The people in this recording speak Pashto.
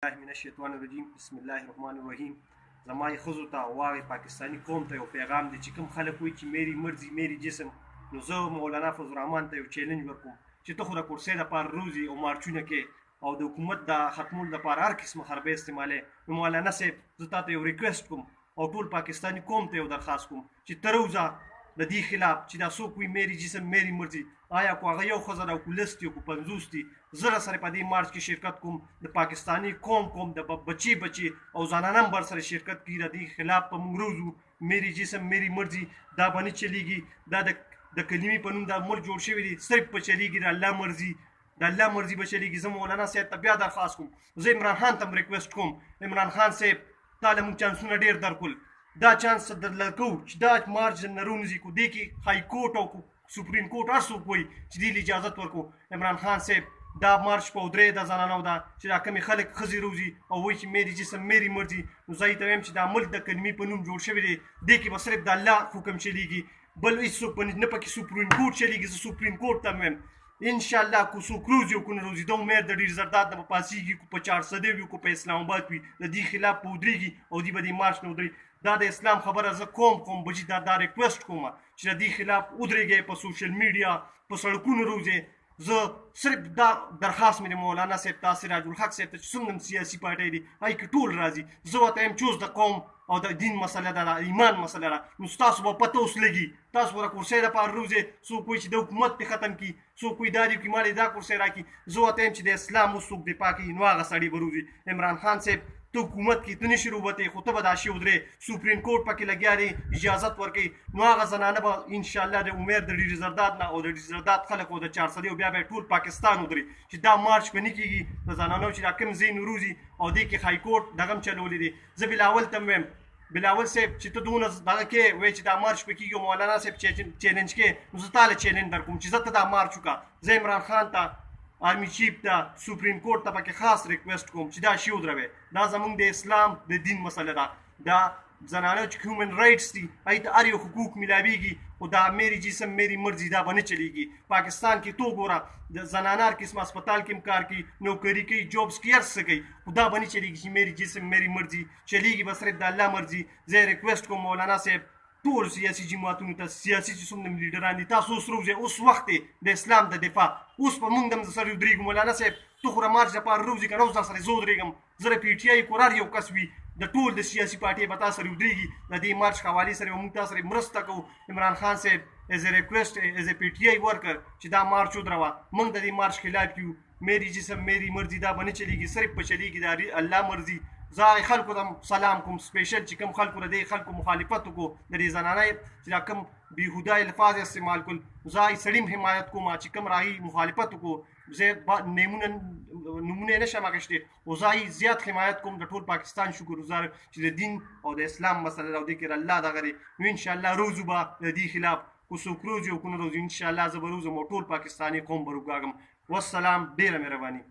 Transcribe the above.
الله من الشیطان الرجیم بسم الله الرحمن الرحیم. زما ښځو ته واغې پاکستاني قوم ته یو پیغام دی چې کوم خلک وایي چې میری مرضي میری جسم، نو زه مولانا فضل الرحمن ته یو چیلنج ورکوم چې ته خو د کرسۍ دپاره روزي او مارچونه کې او د حکومت د ختمولو دپاره هر قسمه حربې استعمالوې. نو مولانا صاحب زه تا ته یو ریکویسټ کوم او ټول پاکستاني قوم ته یو درخواست کوم چې ته روزه د دې خلاف چې دا څوک وي میری جسم میری مرضي، آیا کو هغه یو ښځه ده او کو لس دي او کو 50 دي، زه سره په دې مارچ کې شرکت کوم. د پاکستاني قوم د بچي او زنانه هم سره شرکت کوي. د دې خلاف په موږ روزو میری جسم میری مرضي دا به نه چلیږي. دا د کلمې په نوم دا ملک جوړ شوی دی، صرف به چلیږي د الله مرضي، د الله مرضي به چلیږي. زه مولانا صاحب ته بیا درخواست کوم، زه عمران خان ته هم ریکویسټ کوم، عمران خان صاحب تا له موږ چانسونه ډېر درکول، دا چانس درله کوو چې دا مارچ نه رونځي کو دې کې های کورټ او سپریم کورټ هر څوک وایي چې دې له اجازت ورکړو. عمران خان صاحب دا مارچ په درې د زنانو ده چې دا کمې خلک ښځې روزي او وایي چې میری جسم میری مرضي، نو زه یې ته وایم چې دا ملک د کلمې په نوم جوړ شوی دی، دې کې به صرف د الله حکم چلیږي، بل هېڅوک نه پکې سپریم کورټ چلیږي. زه سپریم کورټ ته وایم انشاءالله کو څوک روزي او کو نه روزي، دا امید د ډېر زرداد نه به پاسېږي، کو په 400 وي کو په اسلام آباد وي، د دې خلاف به ودرېږي او دوی به دې مارچ نه ودرېږي. دا د اسلام خبره زه کوم بچي دا ریکویسټ کوم چې د دې خلاف ودرېږئ، په سوشل میډیا په سړکونو روزئ. زه صرف دا درخواست مې د مولانا صاحب ته سراج الحق صاحب ته چې څومره هم سیاسي پارټۍ دي هغې کې ټول راځي، زه ورته یم چې اوس د قوم او د دین مسله ده، د ایمان مسله ده، نو ستاسو به پته اوس لګي، تاسو به د کرسۍ دپاره روزئ. څوک وایي چې د حکومت دې ختم کړي، څوک وایي دا دې وکړي ما دې دا کرسۍ راکړي، زه ورته یم چې د اسلام اوس څوک دفاع کوي نو هغه سړي به روزي. عمران خان صاحب ته حکومت کې ته نشي روبتې، خو ته به دا شی ودرې، سپریم کورټ پکې لګیا دی اجازت ورکوي، نو هغه زنانه به انشاءالله د امید د ډېر زرداد نه او د ډېر زرداد خلک او د 400 او بیا به ټول پاکستان ودرې چې دا مارچ به نه کېږي د زنانو چې دا کوم ځای نه روزي او دې کې های کورټ دغه هم چلولی دی. زه بلاول ته هم وایم بلاول صاحب چې ته دونه دغه کې وایې چې دا مارچ به کېږي او مولانا صاحب چیلنج کې، نو زه تا له چیلنج در کوم چې زه ته دا مارچ وکړه. زه عمران خان ته آرمی چیف ته سپریم کورټ ته پکې خاص ریکویسټ کوم چې دا شی ودروي، دا زموږ د اسلام د دین مسله ده، دا زنانو چې هیومن رایټس دي هغې ته هر یو حقوق میلاویږي، خو دا میری جسم میری مرضي دا به نه چلیږي. پاکستان کې تو ګوره د زنانه هر قسم هسپتال کې هم کار کوي، نوکري کوي، جابس کوي، هر څه کوي، خو دا به نه چلیږي چې میری جسم میری مرضي چلیږي، به صرف د الله مرضي. زه ریکویسټ کوم مولانا صاحب ټول سیاسي جماعتونو ته، سیاسي چې څومره لیډران دي، تاسو اوس روزئ، اوس وخت دی د اسلام د دفاع، اوس په موږ هم سره ودرېږو. مولانا صاحب ته خو د مارچ دپاره روزي که نه، اوس در سره زه ودرېږم، زه د پي ټي آی کور هر یو کس وي د ټول د سیاسي پارټۍ به تا سره ودرېږي، د دې مارچ حوالې سره به موږ تا سره مرسته کوو. عمران خان صاحب ایز ا ریکویسټ ایز ا پي ټي آی ورکر چې دا مارچ ودروه، موږ د دې مارچ خلاف یو، میری جسم میری مرضي دا به نه چلیږي، صرف به چلیږي د الله مرضي. زه خلکو ته سلام کوم، سپیشل چې کوم خلکو د دې خلکو مخالفت وکړو د دې زنانه چې دا کوم بېهوده الفاظ استعمال کړل، زه هغې سړي هم حمایت کوم چې کوم هغې مخالفت وکړو، زه نومونه یې نشم اخیستی، خو زه هغې زیات حمایت کوم د ټول پاکستان شکرګزار چې د دین او د اسلام مسله ده او دې کې د الله دغه دی، نو انشاءالله روزو به د دې خلاف کو څوک روزي او کو نه روزي، انشاءالله زه به روزم او ټول پاکستاني قوم به روږاږم. والسلام، ډېره مهرباني.